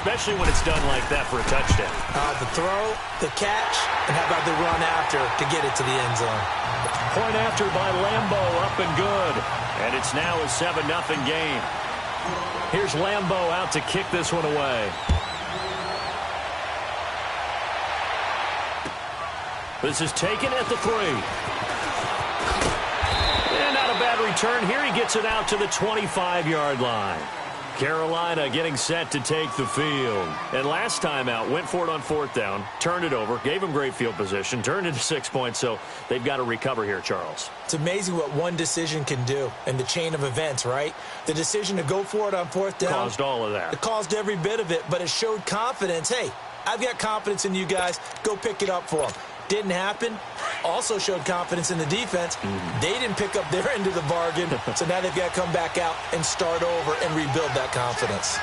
especially when it's done like that for a touchdown. The throw, the catch, and how about the run after to get it to the end zone? Point after by Lambo, up and good. And it's now a 7-0 game. Here's Lambo out to kick this one away. This is taken at the 3. And not a bad return. Here he gets it out to the 25-yard line. Carolina getting set to take the field. And last time out, went for it on 4th down, turned it over, gave him great field position, turned it to 6 points, so they've got to recover here, Charles. It's amazing what one decision can do in the chain of events, right? The decision to go for it on 4th down. Caused all of that. It caused every bit of it, but it showed confidence. Hey, I've got confidence in you guys. Go pick it up for them. Didn't happen. Also showed confidence in the defense. They didn't pick up their end of the bargain, so now they've got to come back out and start over and rebuild that confidence.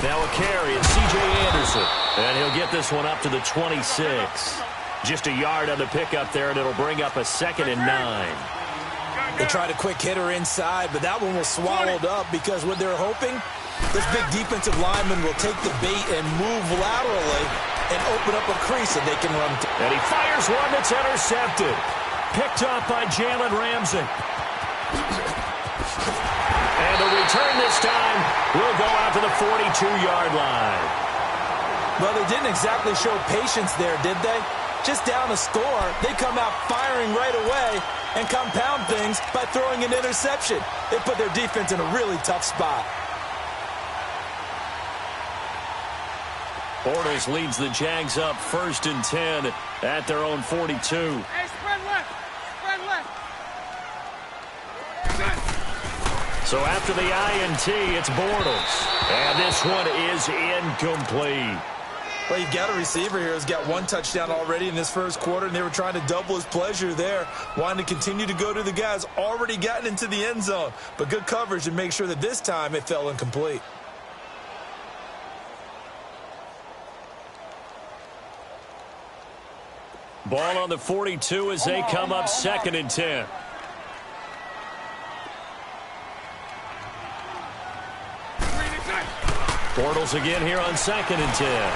Now a carry is C.J. Anderson, and he'll get this one up to the 26. Just a yard on the pickup there, and it'll bring up a 2nd and 9. They tried a quick hitter inside, but that one was swallowed up because what they're hoping, this big defensive lineman will take the bait and move laterally and open up a crease that they can run. And he fires one that's intercepted. Picked up by Jalen Ramsey. And the return this time will go out to the 42-yard line. Well, they didn't exactly show patience there, did they? Just down a score, they come out firing right away and compound things by throwing an interception. They put their defense in a really tough spot. Bortles leads the Jags up 1st and 10 at their own 42. Hey, spread left. Spread left. So after the INT, it's Bortles. And this one is incomplete. Well, you've got a receiver here who's got 1 touchdown already in this first quarter, and they were trying to double his pleasure there, wanting to continue to go to the guys already gotten into the end zone. But good coverage and make sure that this time it fell incomplete. Ball on the 42 as they come up 2nd and 10. Bortles again here on 2nd and 10.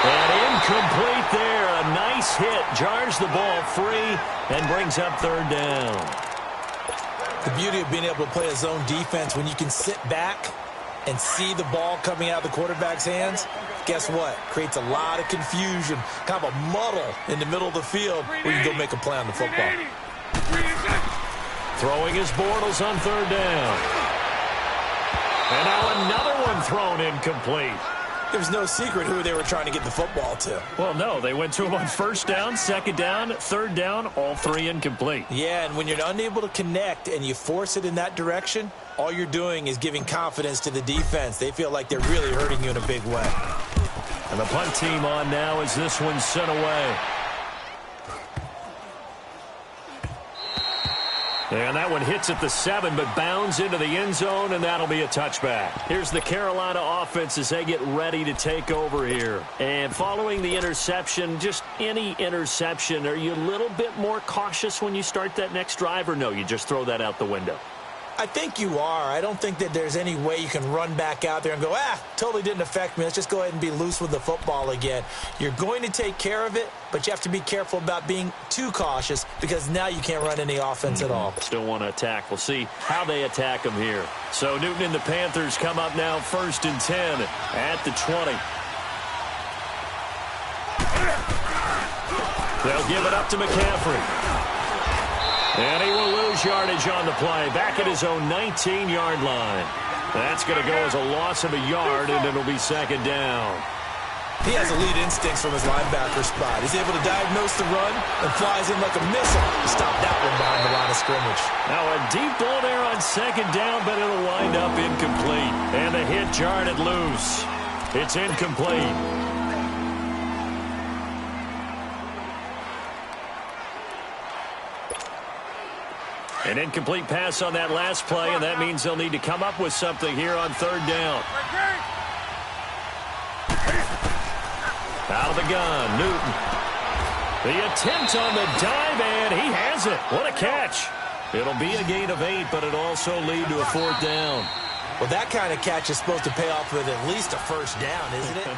And incomplete there. A nice hit. Jars the ball free and brings up 3rd down. The beauty of being able to play a zone defense when you can sit back and see the ball coming out of the quarterback's hands, guess what? Creates a lot of confusion, kind of a muddle in the middle of the field where you can go make a play on the football. Throwing his Bortles on 3rd down. And now another one thrown incomplete. There's no secret who they were trying to get the football to. Well, no, they went to him on 1st down, 2nd down, 3rd down, all 3 incomplete. Yeah, and when you're unable to connect and you force it in that direction, all you're doing is giving confidence to the defense. They feel like they're really hurting you in a big way. And the punt team on now as this one's sent away. And that one hits at the 7, but bounds into the end zone, and that'll be a touchback. Here's the Carolina offense as they get ready to take over here. And following the interception, just any interception, are you a little bit more cautious when you start that next drive, or no, you just throw that out the window? I think you are. I don't think that there's any way you can run back out there and go, totally didn't affect me. Let's just go ahead and be loose with the football again. You're going to take care of it, but you have to be careful about being too cautious because now you can't run any offense at all. Still want to attack. We'll see how they attack them here. So Newton and the Panthers come up now 1st and 10 at the 20. They'll give it up to McCaffrey. And he will lose yardage on the play. Back at his own 19-yard line. That's going to go as a loss of a yard, and it'll be 2nd down. He has elite instincts from his linebacker spot. He's able to diagnose the run and flies in like a missile to stop that one behind the line of scrimmage. Now a deep ball there on 2nd down, but it'll wind up incomplete. And the hit jarred it loose. It's incomplete. An incomplete pass on that last play, and that means they'll need to come up with something here on 3rd down. Out of the gun, Newton. The attempt on the dive, and he has has it. What a catch. It'll be a gain of 8, but it also lead to a 4th down. Well, that kind of catch is supposed to pay off with at least a first down, isn't it?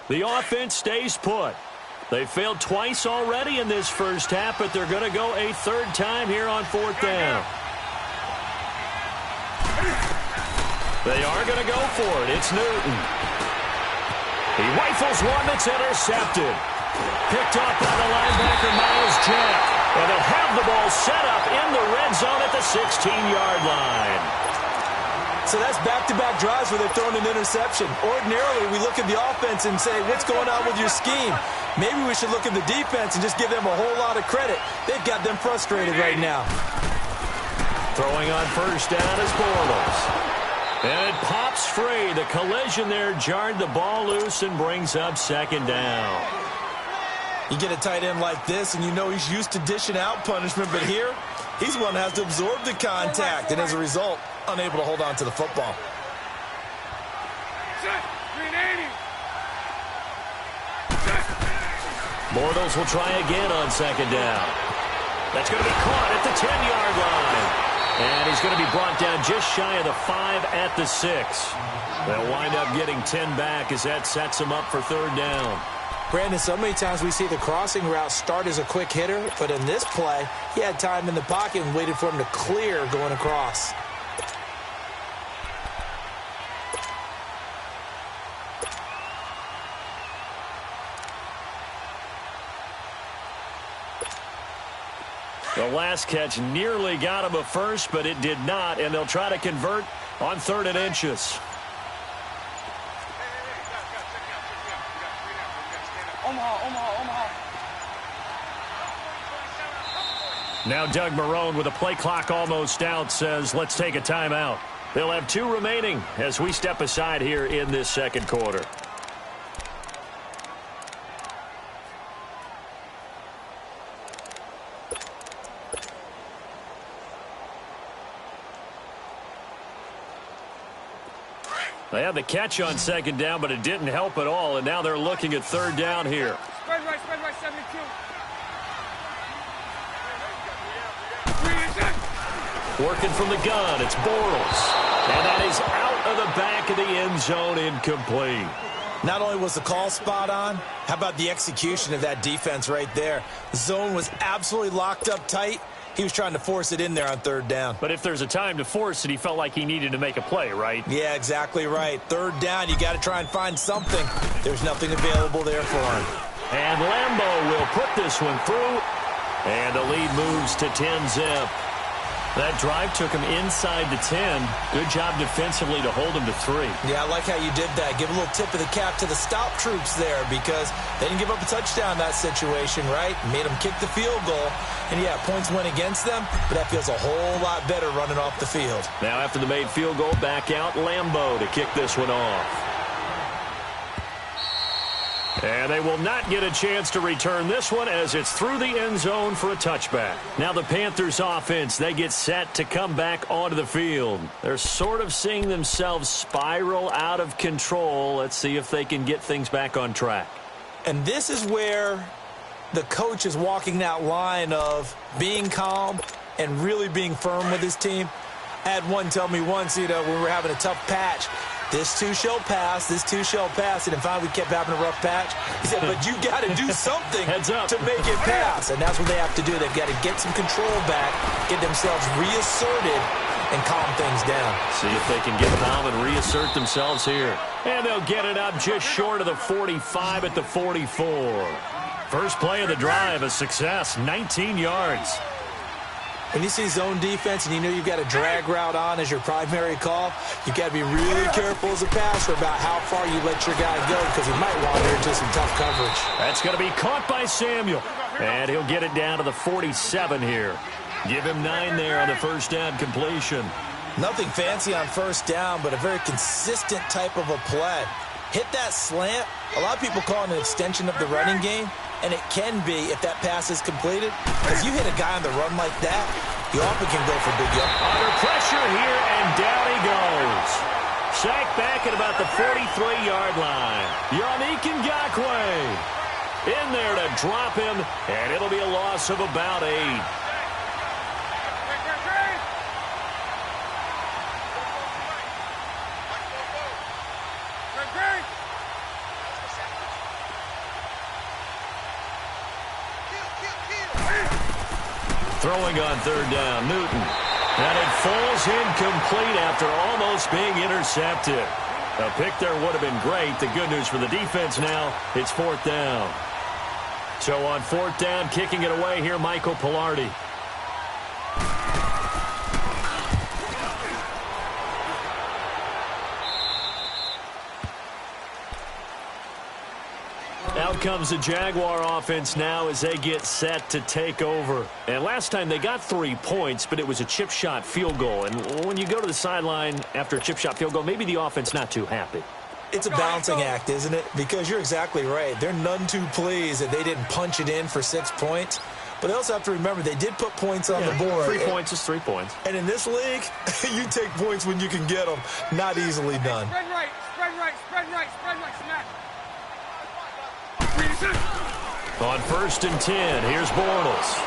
The offense stays put. They failed twice already in this first half, but they're going to go a 3rd time here on 4th down. They are going to go for it. It's Newton. He rifles one that's intercepted. Picked off by the linebacker, Miles Jack. And they'll have the ball set up in the red zone at the 16-yard line. So that's back-to-back drives where they've thrown an interception. Ordinarily, we look at the offense and say, what's going on with your scheme? Maybe we should look at the defense and just give them a whole lot of credit. They've got them frustrated right now. Throwing on first down is Bortles. And it pops free. The collision there jarred the ball loose and brings up 2nd down. You get a tight end like this, and you know he's used to dishing out punishment, but here, he's one that has to absorb the contact, and as a result, unable to hold on to the football. Bortles will try again on 2nd down. That's going to be caught at the 10-yard line. And he's going to be brought down just shy of the 5 at the 6. They'll wind up getting 10 back as that sets him up for 3rd down. Brandon, so many times we see the crossing route start as a quick hitter, but in this play, he had time in the pocket and waited for him to clear going across. The last catch nearly got him a first, but it did not, and they'll try to convert on 3rd and inches. Now Doug Marrone, with the play clock almost out, says let's take a timeout. They'll have 2 remaining as we step aside here in this 2nd quarter. They had the catch on 2nd down, but it didn't help at all, and now they're looking at 3rd down here. Spread right, 72. Working from the gun, it's Bortles. And that is out of the back of the end zone, incomplete. Not only was the call spot on, how about the execution of that defense right there? The zone was absolutely locked up tight. He was trying to force it in there on 3rd down. But if there's a time to force it, he felt like he needed to make a play, right? Yeah, exactly right. 3rd down, you got to try and find something. There's nothing available there for him. And Lambo will put this one through. And the lead moves to 10-zip. That drive took him inside the 10. Good job defensively to hold him to 3. Yeah, I like how you did that. Give a little tip of the cap to the stop troops there because they didn't give up a touchdown in that situation, right? Made them kick the field goal. And, yeah, points went against them, but that feels a whole lot better running off the field. Now after the made field goal, back out Lambo to kick this one off. And they will not get a chance to return this one as it's through the end zone for a touchback. Now the Panthers offense, they get set to come back onto the field. They're sort of seeing themselves spiral out of control. Let's see if they can get things back on track. And this is where the coach is walking that line of being calm and really being firm with his team. I had one tell me once, when we were having a tough patch, this too shall pass, this too shall pass. And finally we kept having a rough patch. He said, but you got to do something to make it pass. And that's what they have to do. They've got to get some control back, get themselves reasserted, and calm things down. See if they can get calm and reassert themselves here. And they'll get it up just short of the 45 at the 44. First play of the drive, a success, 19 yards. When you see zone defense and you know you've got a drag route on as your primary call, you've got to be really careful as a passer about how far you let your guy go because he might wander into some tough coverage. That's going to be caught by Samuel. And he'll get it down to the 47 here. Give him 9 there on the first down completion. Nothing fancy on first down, but a very consistent type of a play. hit that slant. A lot of people call it an extension of the running game, and it can be if that pass is completed. Because you hit a guy on the run like that, you often can go for big yards. Under pressure here, and down he goes. Sacked back at about the 43-yard line. Yannick Ngakoue in there to drop him, and it'll be a loss of about 8. Throwing on third down, Newton. And it falls incomplete after almost being intercepted. A pick there would have been great. The good news for the defense now, it's fourth down. So on fourth down, kicking it away here, Michael Pilardi. Out comes the Jaguar offense now as they get set to take over. And last time they got 3 points, but it was a chip shot field goal. And when you go to the sideline after a chip shot field goal, maybe the offense not too happy. It's a balancing act, isn't it? Because you're exactly right. They're none too pleased that they didn't punch it in for 6 points. But they also have to remember they did put points on the board. 3 points is 3 points. And in this league, you take points when you can get them. Not easily done. Spread right, spread right, spread right, spread right, snap. On first and 10, here's Bortles.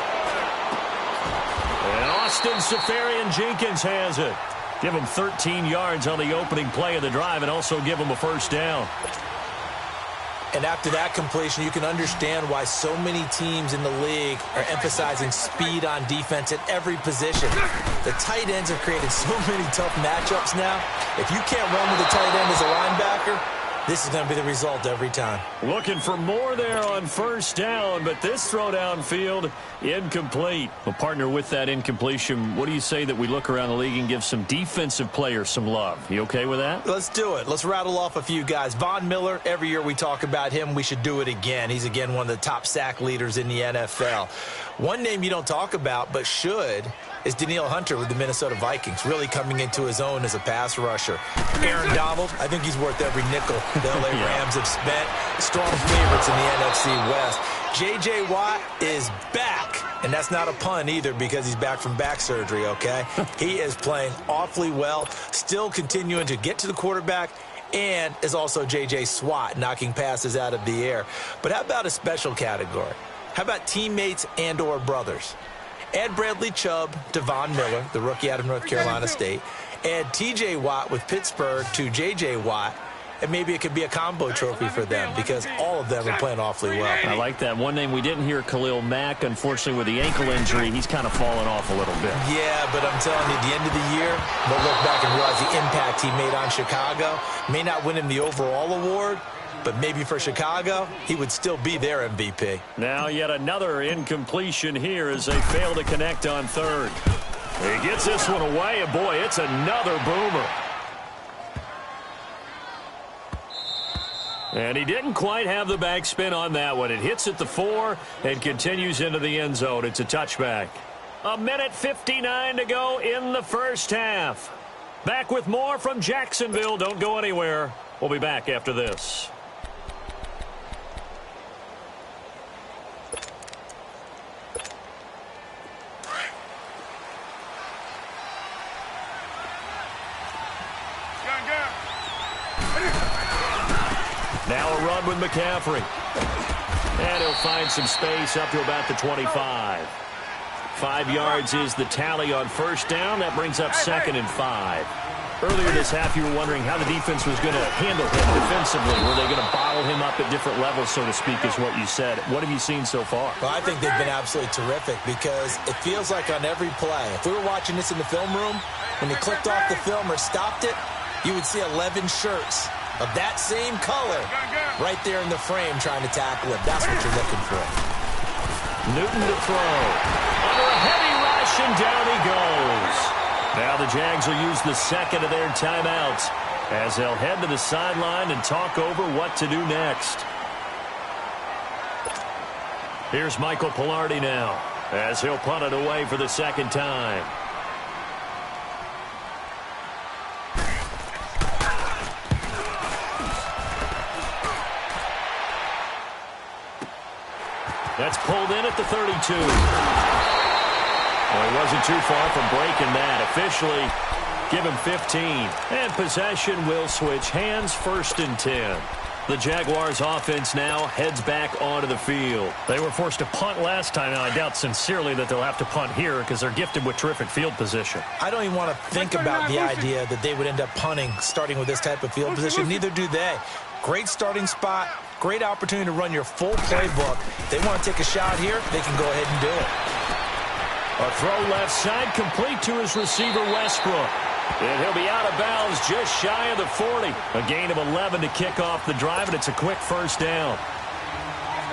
And Austin Seferian-Jenkins has it. Give him 13 yards on the opening play of the drive and also give him a first down. And after that completion, you can understand why so many teams in the league are emphasizing speed on defense at every position. The tight ends have created so many tough matchups now. If you can't run with the tight end as a linebacker, this is going to be the result every time. Looking for more there on first down, but this throw downfield, incomplete. Well, partner, with that incompletion, what do you say that we look around the league and give some defensive players some love? You okay with that? Let's do it. Let's rattle off a few guys. Von Miller, every year we talk about him. We should do it again. He's, again, one of the top sack leaders in the NFL. One name you don't talk about but should is Danielle Hunter with the Minnesota Vikings, really coming into his own as a pass rusher. Aaron Donald, I think he's worth every nickel the LA Rams have spent. Strong favorites in the NFC West. J.J. Watt is back, and that's not a pun either because he's back from back surgery, okay? He is playing awfully well, still continuing to get to the quarterback, and is also J.J. Swat, knocking passes out of the air. But how about a special category? How about teammates and or brothers? Add Bradley Chubb to Von Miller, the rookie out of North Carolina State. Add T.J. Watt with Pittsburgh to J.J. Watt. And maybe it could be a combo trophy for them because all of them are playing awfully well. I like that. One name we didn't hear, Khalil Mack. Unfortunately, with the ankle injury, he's kind of fallen off a little bit. Yeah, but I'm telling you, at the end of the year, we'll look back and realize the impact he made on Chicago. May not win him the overall award, but maybe for Chicago, he would still be their MVP. Now yet another incompletion here as they fail to connect on third. He gets this one away, and boy, it's another boomer. And he didn't quite have the backspin on that one. It hits at the 4 and continues into the end zone. It's a touchback. 1:59 to go in the first half. Back with more from Jacksonville. Don't go anywhere. We'll be back after this. Now a run with McCaffrey. And he'll find some space up to about the 25. 5 yards is the tally on first down. That brings up second and 5. Earlier this half, you were wondering how the defense was going to handle him defensively. Were they going to bottle him up at different levels, so to speak, is what you said. What have you seen so far? Well, I think they've been absolutely terrific because it feels like on every play, if we were watching this in the film room, when they clicked off the film or stopped it, you would see 11 shirts of that same color right there in the frame trying to tackle it. That's what you're looking for. Newton to throw. Under a heavy rush, and down he goes. Now the Jags will use the second of their timeouts as they'll head to the sideline and talk over what to do next. Here's Michael Pilardi now as he'll punt it away for the second time. That's pulled in at the 32. Well, he wasn't too far from breaking that. Officially, give him 15. And possession will switch hands, 1st and 10. The Jaguars offense now heads back onto the field. They were forced to punt last time. Now, I doubt sincerely that they'll have to punt here because they're gifted with terrific field position. I don't even want to think about the idea that they would end up punting starting with this type of field position. Neither do they. Great starting spot. Great opportunity to run your full playbook. If they want to take a shot here, they can go ahead and do it. A throw left side complete to his receiver, Westbrook. And he'll be out of bounds just shy of the 40. A gain of 11 to kick off the drive, and it's a quick 1st down.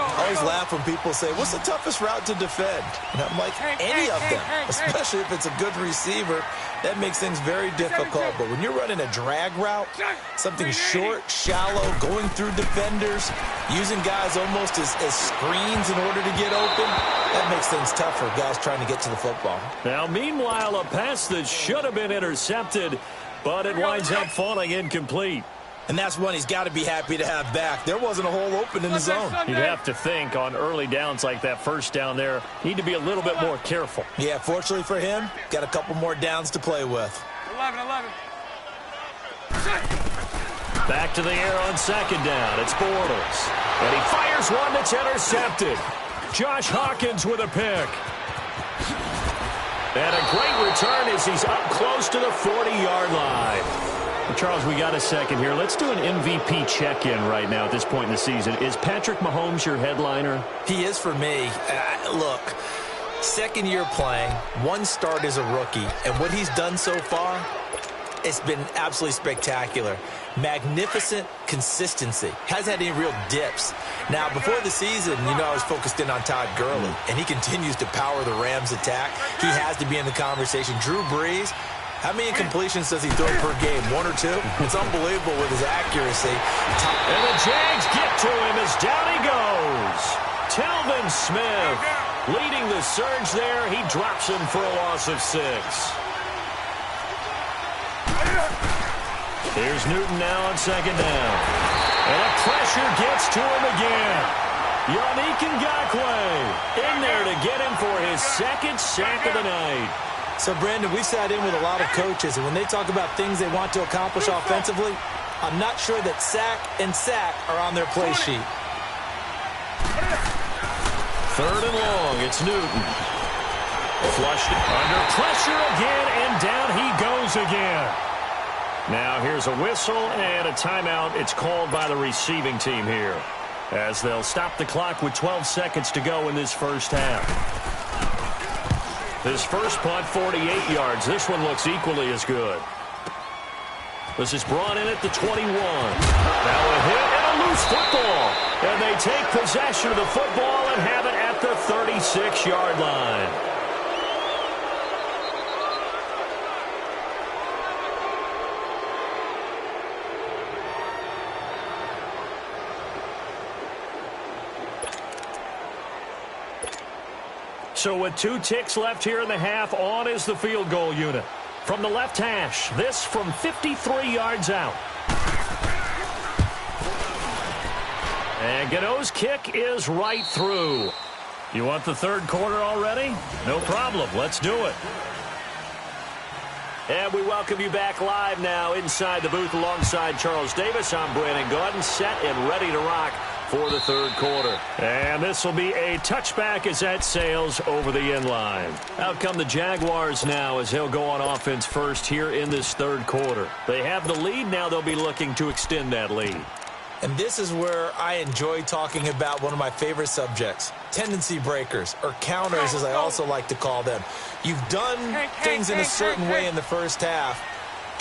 I always laugh when people say, what's the toughest route to defend? And I'm like, any of them, especially if it's a good receiver. That makes things very difficult. But when you're running a drag route, something short, shallow, going through defenders, using guys almost as screens in order to get open, that makes things tough for guys trying to get to the football. Now, meanwhile, a pass that should have been intercepted, but it winds up falling incomplete. And that's one he's got to be happy to have back. There wasn't a hole open in the zone. You'd have to think on early downs like that 1st down there, need to be a little bit more careful. Yeah, fortunately for him, got a couple more downs to play with. 11. Back to the air on 2nd down. It's Bortles. And he fires one that's intercepted. Josh Hawkins with a pick. And a great return as he's up close to the 40-yard line. Charles, we got a second here. Let's do an MVP check-in right now at this point in the season. Is Patrick Mahomes your headliner? He is for me. Look, 2nd year playing, 1 start as a rookie, and what he's done so far, it's been absolutely spectacular. Magnificent consistency. Hasn't had any real dips. Now, before the season, I was focused in on Todd Gurley, and he continues to power the Rams' attack. He has to be in the conversation. Drew Brees, how many incompletions does he throw per game? 1 or 2? It's unbelievable with his accuracy. And the Jags get to him as down he goes. Telvin Smith leading the surge there. He drops him for a loss of 6. Here's Newton now on 2nd down. And a pressure gets to him again. Yannick Ngakoue in there to get him for his 2nd sack of the night. So, Brandon, we sat in with a lot of coaches, and when they talk about things they want to accomplish offensively, I'm not sure that sack and sack are on their play sheet. 3rd and long. It's Newton. Flushed under pressure again, and down he goes again. Now here's a whistle and a timeout. It's called by the receiving team here, as they'll stop the clock with 12 seconds to go in this 1st half. His first punt, 48 yards. This one looks equally as good. This is brought in at the 21. Now a hit and a loose football. And they take possession of the football and have it at the 36-yard line. So with 2 ticks left here in the half, on is the field goal unit. From the left hash, this from 53 yards out. And Gano's kick is right through. You want the 3rd quarter already? No problem. Let's do it. And we welcome you back live now inside the booth alongside Charles Davis. I'm Brandon Gaudin, set and ready to rock for the 3rd quarter. And this will be a touchback as that sails over the end line. Out come the Jaguars now as they'll go on offense first here in this 3rd quarter. They have the lead. Now they'll be looking to extend that lead. And this is where I enjoy talking about one of my favorite subjects, tendency breakers, or counters as I also like to call them. You've done things in a certain way in the 1st half,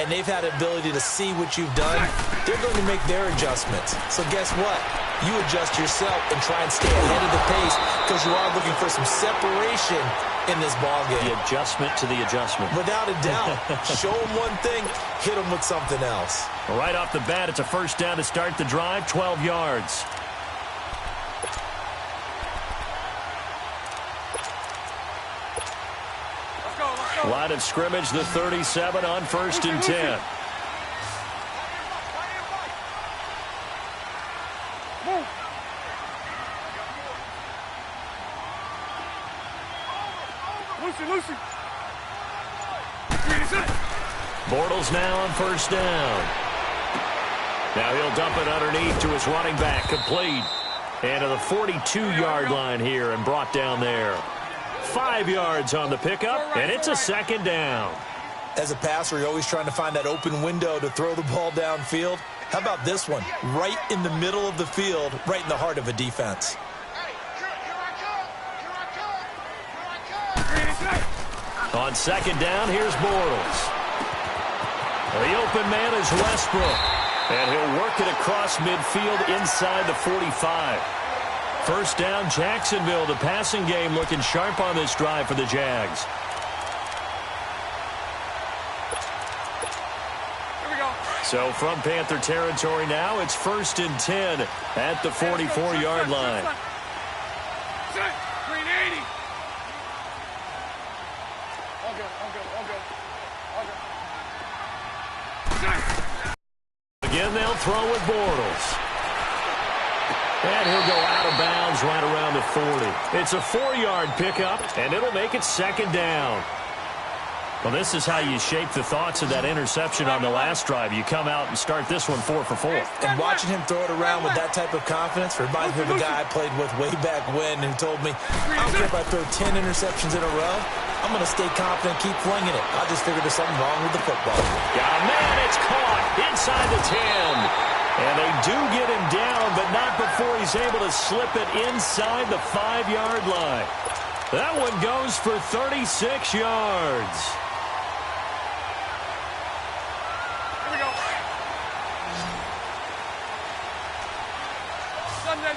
and they've had the ability to see what you've done. They're going to make their adjustments. So guess what? You adjust yourself and try and stay ahead of the pace because you are looking for some separation in this ballgame. The adjustment to the adjustment. Without a doubt. Show them one thing, hit them with something else. Right off the bat, it's a 1st down to start the drive, 12 yards. Let's go. Line of scrimmage, the 37 on 1st and 10. Move. Lucy. Bortles now on first down. Now he'll dump it underneath to his running back, complete. And to the 42-yard line here and brought down there. 5 yards on the pickup, and it's a second down. As a passer, you're always trying to find that open window to throw the ball downfield. How about this one? Right in the middle of the field, right in the heart of a defense. On second down, here's Bortles. The open man is Westbrook. And he'll work it across midfield inside the 45. First down, Jacksonville. The passing game looking sharp on this drive for the Jags. Here we go. So from Panther territory now, it's 1st and 10 at the 44-yard line. Set. Green 80. All good. Set. Again, they'll throw with Bortles. And he'll go out of bounds right around the 40. It's a 4-yard pickup, and it'll make it second down. Well, this is how you shape the thoughts of that interception on the last drive. You come out and start this one 4 for 4. And watching him throw it around with that type of confidence reminds me of a guy I played with way back when who told me, I don't care if I throw 10 interceptions in a row. I'm going to stay confident, keep flinging it. I just figured there's something wrong with the football. Yeah, man, it's caught inside the 10. And they do get him down, but not before he's able to slip it inside the 5-yard line. That one goes for 36 yards. Here we go.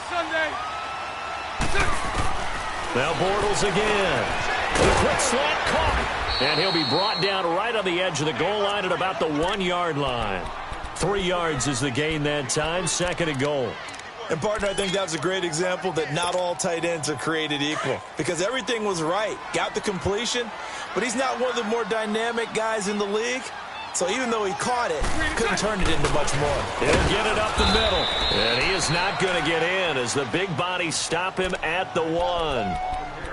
Sunday. Now Bortles again. The quick slant caught. And he'll be brought down right on the edge of the goal line at about the 1-yard line. 3 yards is the gain that time, 2nd and goal. And, partner, I think that was a great example that not all tight ends are created equal because everything was right. Got the completion, but he's not one of the more dynamic guys in the league. So even though he caught it, couldn't turn it into much more. He'll get it up the middle. And he is not going to get in as the big bodies stop him at the 1.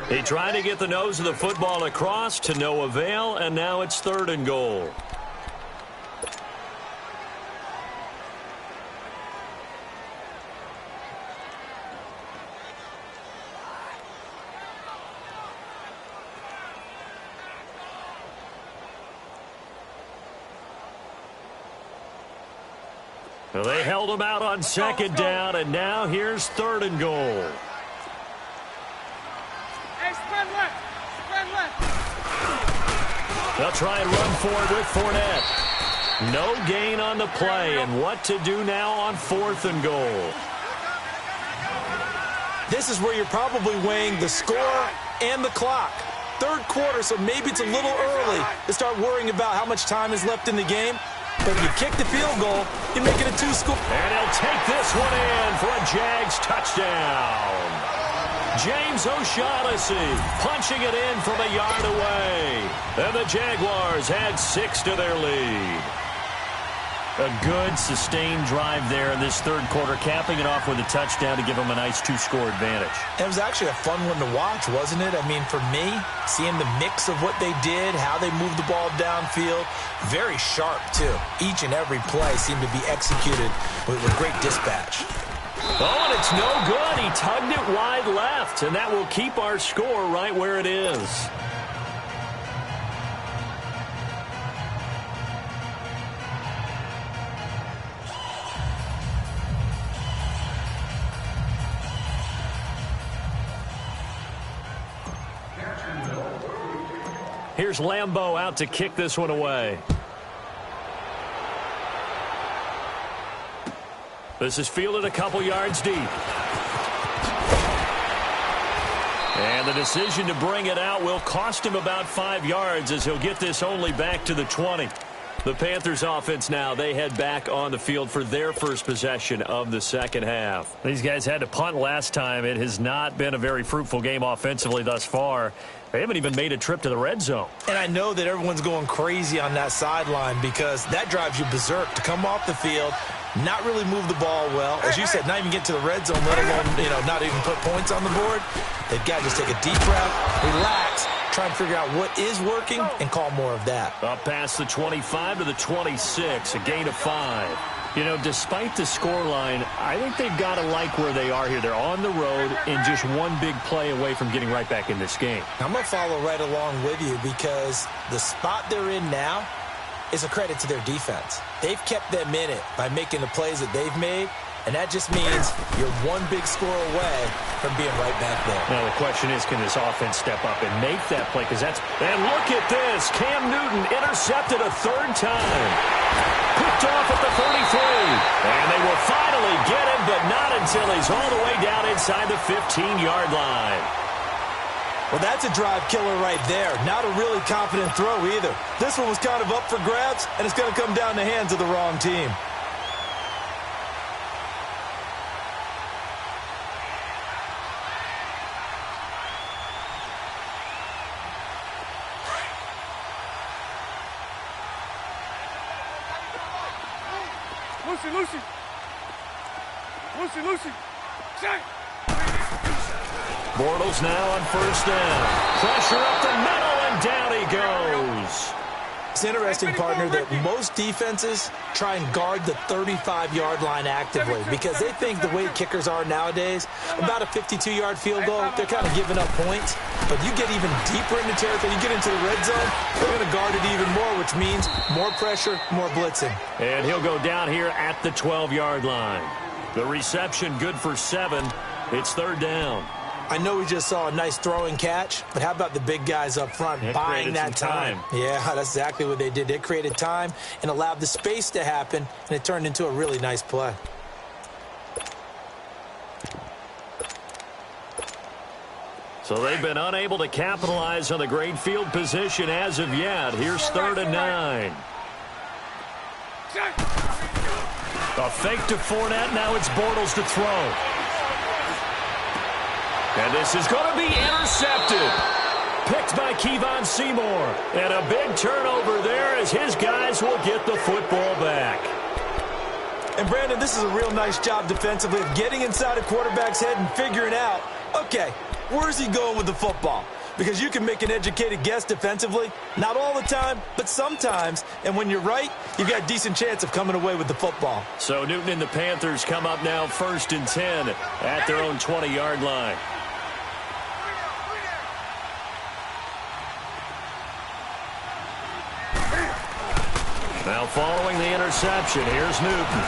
He tried to get the nose of the football across to no avail, and now it's 3rd and goal. Well, they held him out on 2nd down, and now here's 3rd and goal. Hey, spread left. They'll try and run forward with Fournette. No gain on the play, and what to do now on 4th and goal. This is where you're probably weighing the score and the clock. 3rd quarter, so maybe it's a little early to start worrying about how much time is left in the game. But if you kick the field goal, you make it a 2-score. And he'll take this one in for a Jags touchdown. James O'Shaughnessy punching it in from a yard away. And the Jaguars add 6 to their lead. A good, sustained drive there in this 3rd quarter, capping it off with a touchdown to give them a nice 2-score advantage. It was actually a fun one to watch, wasn't it? I mean, for me, seeing the mix of what they did, how they moved the ball downfield, very sharp, too. Each and every play seemed to be executed with great dispatch. Oh, and it's no good. He tugged it wide left, and that will keep our score right where it is. Here's Lambeau out to kick this one away. This is fielded a couple yards deep. And the decision to bring it out will cost him about 5 yards as he'll get this only back to the 20. The Panthers offense now, they head back on the field for their first possession of the 2nd half. These guys had to punt last time. It has not been a very fruitful game offensively thus far. They haven't even made a trip to the red zone. And I know that everyone's going crazy on that sideline because that drives you berserk to come off the field, not really move the ball well. As you said, not even get to the red zone, let alone, not even put points on the board. They've got to just take a deep breath, relax, try and figure out what is working and call more of that. Up past the 25 to the 26, a gain of 5. You know, despite the scoreline, I think they've got to like where they are here. They're on the road and just one big play away from getting right back in this game. I'm going to follow right along with you because the spot they're in now is a credit to their defense. They've kept them in it by making the plays that they've made, and that just means you're one big score away from being right back there. Now, the question is, can this offense step up and make that play? And look at this. Cam Newton intercepted a third time. Picked off at the 33. And they will finally get him, but not until he's all the way down inside the 15-yard line. Well, that's a drive killer right there. Not a really confident throw either. This one was kind of up for grabs, and it's going to come down the hands of the wrong team. Lucy. Check. Bortles now on first down. Pressure up the middle, and down he goes. It's interesting, partner, that most defenses try and guard the 35-yard line actively because they think the way kickers are nowadays, about a 52-yard field goal, they're kind of giving up points. But you get even deeper into territory, you get into the red zone, they're going to guard it even more, which means more pressure, more blitzing. And he'll go down here at the 12-yard line. The reception good for 7. It's third down. I know we just saw a nice throwing catch, but how about the big guys up front buying that time? Yeah, that's exactly what they did. They created time and allowed the space to happen, and it turned into a really nice play. So they've been unable to capitalize on the great field position as of yet. Here's 3rd and 9. A fake to Fournette. Now it's Bortles to throw. And this is going to be intercepted. Picked by Kevon Seymour. And a big turnover there as his guys will get the football back. And, Brandon, this is a real nice job defensively of getting inside a quarterback's head and figuring out, okay, where's he going with the football? Because you can make an educated guess defensively. Not all the time, but sometimes. And when you're right, you've got a decent chance of coming away with the football. So Newton and the Panthers come up now 1st and 10 at their own 20-yard line. Now following the interception, here's Newton.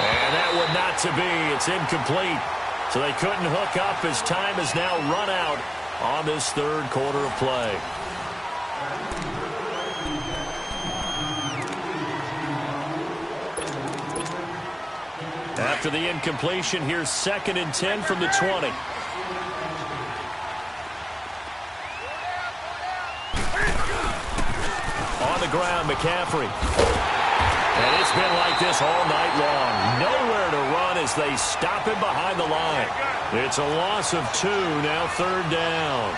And that would not to be. It's incomplete. So they couldn't hook up as time has now run out on this third quarter of play. After the incompletion, here's 2nd and 10 from the 20. On the ground, McCaffrey. And it's been like this all night long. Nowhere to run as they stop him behind the line. It's a loss of 2, now 3rd down.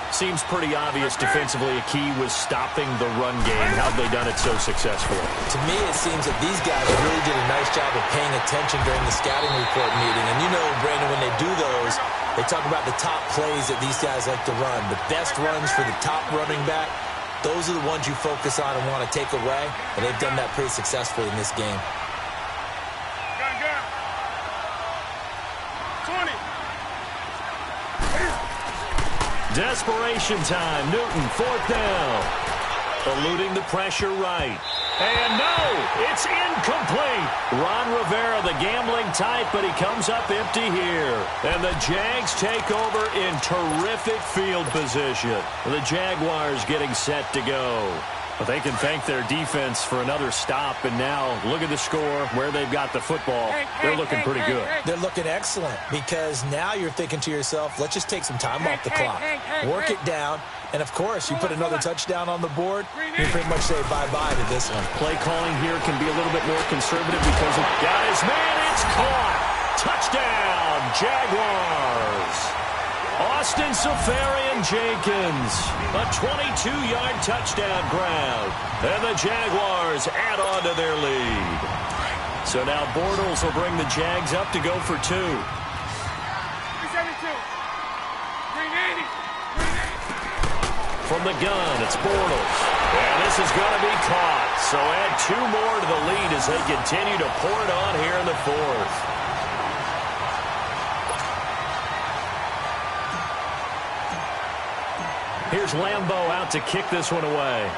Seems pretty obvious defensively a key was stopping the run game. How have they done it so successfully? To me, it seems that these guys really did a nice job of paying attention during the scouting report meeting. And you know, Brandon, when they do those, they talk about the top plays that these guys like to run. The best runs for the top running back. Those are the ones you focus on and want to take away, and they've done that pretty successfully in this game. Gun. 20. Desperation time. Newton, 4th down. Eluding the pressure right. And no, it's incomplete. Ron Rivera, the gambling type, but he comes up empty here. And the Jags take over in terrific field position. The Jaguars getting set to go. But they can thank their defense for another stop. And now look at the score, where they've got the football. They're looking pretty good. They're looking excellent because now you're thinking to yourself, let's just take some time off the clock. Work it down. And, of course, you put another touchdown on the board, you pretty much say bye-bye to this one. Play calling here can be a little bit more conservative because of guys. Man, it's caught. Touchdown, Jaguars. Austin Seferian-Jenkins, a 22-yard touchdown grab. And the Jaguars add on to their lead. So now Bortles will bring the Jags up to go for 2. 372. 380. From the gun, it's Bortles. And this is going to be caught. So add 2 more to the lead as they continue to pour it on here in the fourth. Here's Lambeau out to kick this one away.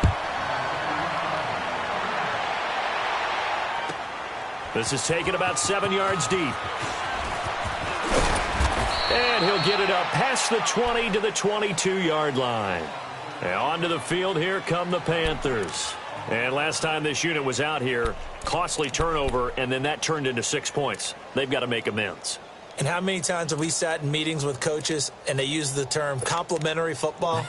This is taken about 7 yards deep. And he'll get it up past the 20 to the 22-yard line. And onto the field, here come the Panthers. And last time this unit was out here, costly turnover, and then that turned into 6 points. They've got to make amends. And how many times have we sat in meetings with coaches and they use the term complementary football?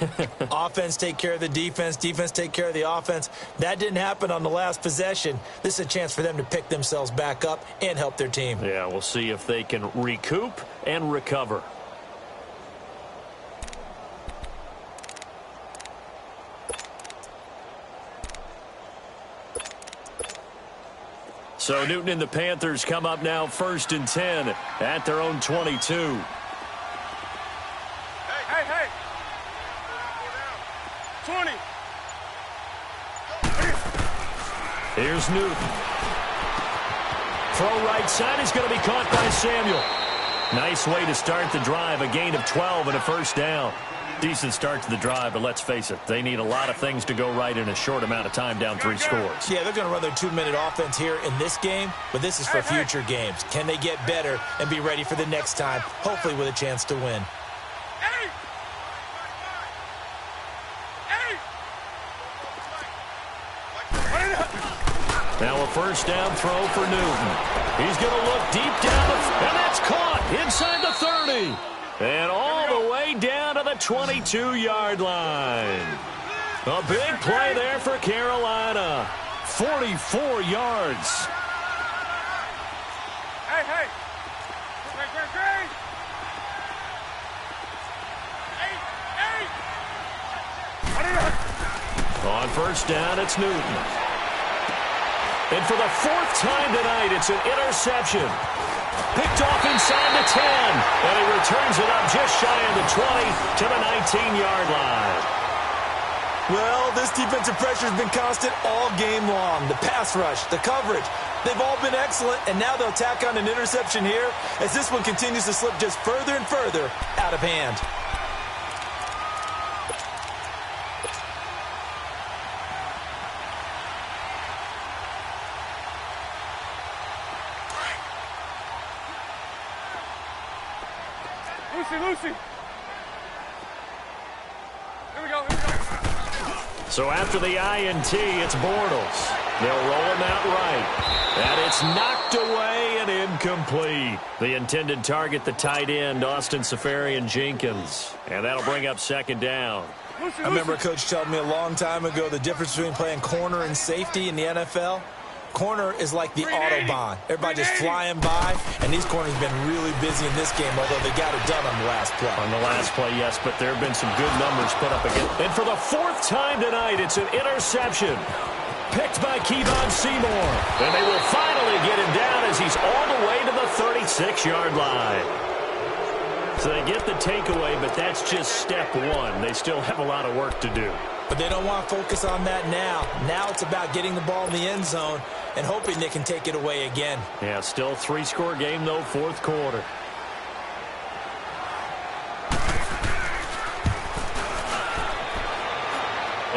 Offense take care of the defense, defense take care of the offense. That didn't happen on the last possession. This is a chance for them to pick themselves back up and help their team. Yeah, we'll see if they can recoup and recover. So Newton and the Panthers come up now 1st and 10 at their own 22. Hey. 20. Here's Newton. Throw right side is going to be caught by Samuel. Nice way to start the drive. A gain of 12 and a first down. Decent start to the drive, but let's face it, they need a lot of things to go right in a short amount of time down 3 scores. Yeah, they're going to run their 2-minute offense here in this game, but this is for future games. Can they get better and be ready for the next time, hopefully with a chance to win? Now a first down throw for Newton. He's going to look deep down, and that's caught inside the 30. And all the way down to the 22-yard line. A big play there for Carolina. 44 yards. Hey. On first down, it's Newton. And for the 4th time tonight, it's an interception. Picked off inside the 10. And he returns it up just shy of the 20 to the 19-yard line. Well, this defensive pressure has been constant all game long. The pass rush, the coverage, they've all been excellent, and now they'll tack on an interception here as this one continues to slip just further and further out of hand. Lucy. Here we go. So after the INT, it's Bortles. They'll roll him out right. And it's knocked away and incomplete. The intended target, the tight end, Austin Seferian-Jenkins. And that'll bring up 2nd down. I remember a coach telling me a long time ago the difference between playing corner and safety in the NFL. Corner is like the Autobahn. Everybody just flying by, and these corners have been really busy in this game, although they got it done on the last play. On the last play, yes, but there have been some good numbers put up again. And for the 4th time tonight, it's an interception. Picked by Kevon Seymour. And they will finally get him down as he's all the way to the 36-yard line. So they get the takeaway, but that's just step 1. They still have a lot of work to do. But they don't want to focus on that now. Now it's about getting the ball in the end zone and hoping they can take it away again. Yeah, still 3-score game, though, 4th quarter.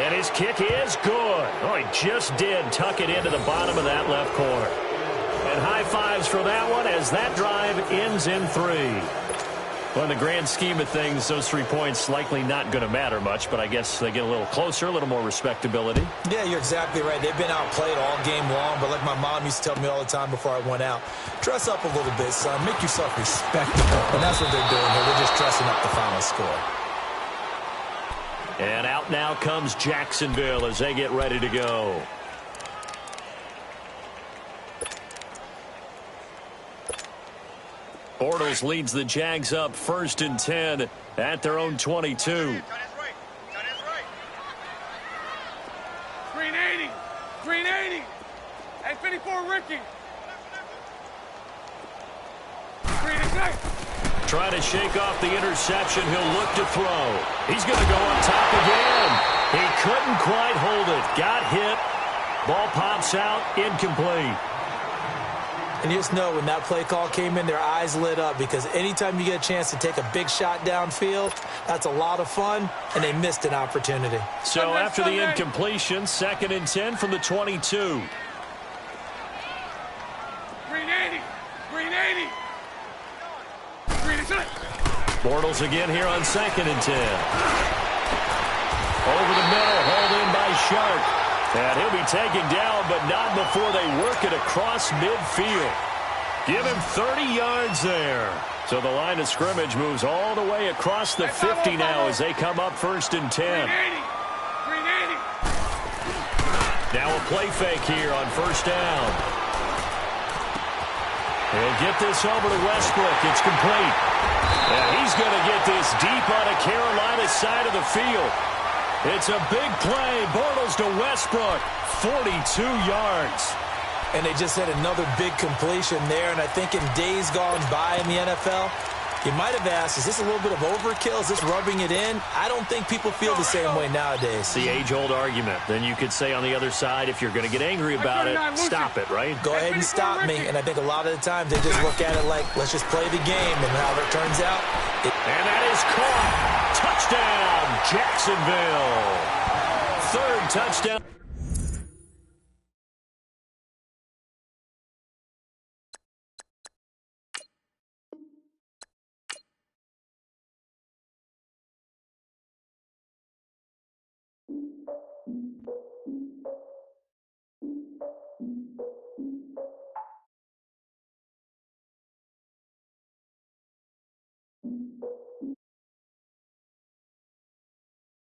And his kick is good. Oh, he just did tuck it into the bottom of that left corner. And high fives for that one as that drive ends in 3. Well, in the grand scheme of things, those 3 points likely not going to matter much, but I guess they get a little closer, a little more respectability. Yeah, you're exactly right. They've been outplayed all game long, but like my mom used to tell me all the time before I went out, dress up a little bit, son. Make yourself respectable. And that's what they're doing here. They're just dressing up the final score. And out now comes Jacksonville as they get ready to go. Bortles leads the Jags up 1st and 10 at their own 22. 380. Hey, 54, Ricky. 386. trying to shake off the interception. He'll look to throw. He's going to go up top again. He couldn't quite hold it. Got hit. Ball pops out. Incomplete. And you just know when that play call came in, their eyes lit up, because anytime you get a chance to take a big shot downfield, that's a lot of fun, and they missed an opportunity. So after the incompletion, 2nd and 10 from the 22. Green 80. Green 80. Green 80. Bortles again here on 2nd and 10. Over the middle, hauled in by Sharp. And he'll be taken down, but not before they work it across midfield. Give him 30 yards there. So the line of scrimmage moves all the way across the 50 now as they come up 1st and 10. Green 80. Now a play fake here on 1st down. He'll get this over to Westbrook. It's complete. And he's going to get this deep on a Carolina side of the field. It's a big play. Bortles to Westbrook. 42 yards. And they just had another big completion there. And I think in days gone by in the NFL, you might have asked, is this a little bit of overkill? Is this rubbing it in? I don't think people feel the same way nowadays. The age-old argument. Then you could say on the other side, if you're going to get angry about it, stop it, right? Go ahead and stop me. And I think a lot of the times they just look at it like, let's just play the game. And how it turns out. And that is caught. Touchdown, Jacksonville. 3rd touchdown.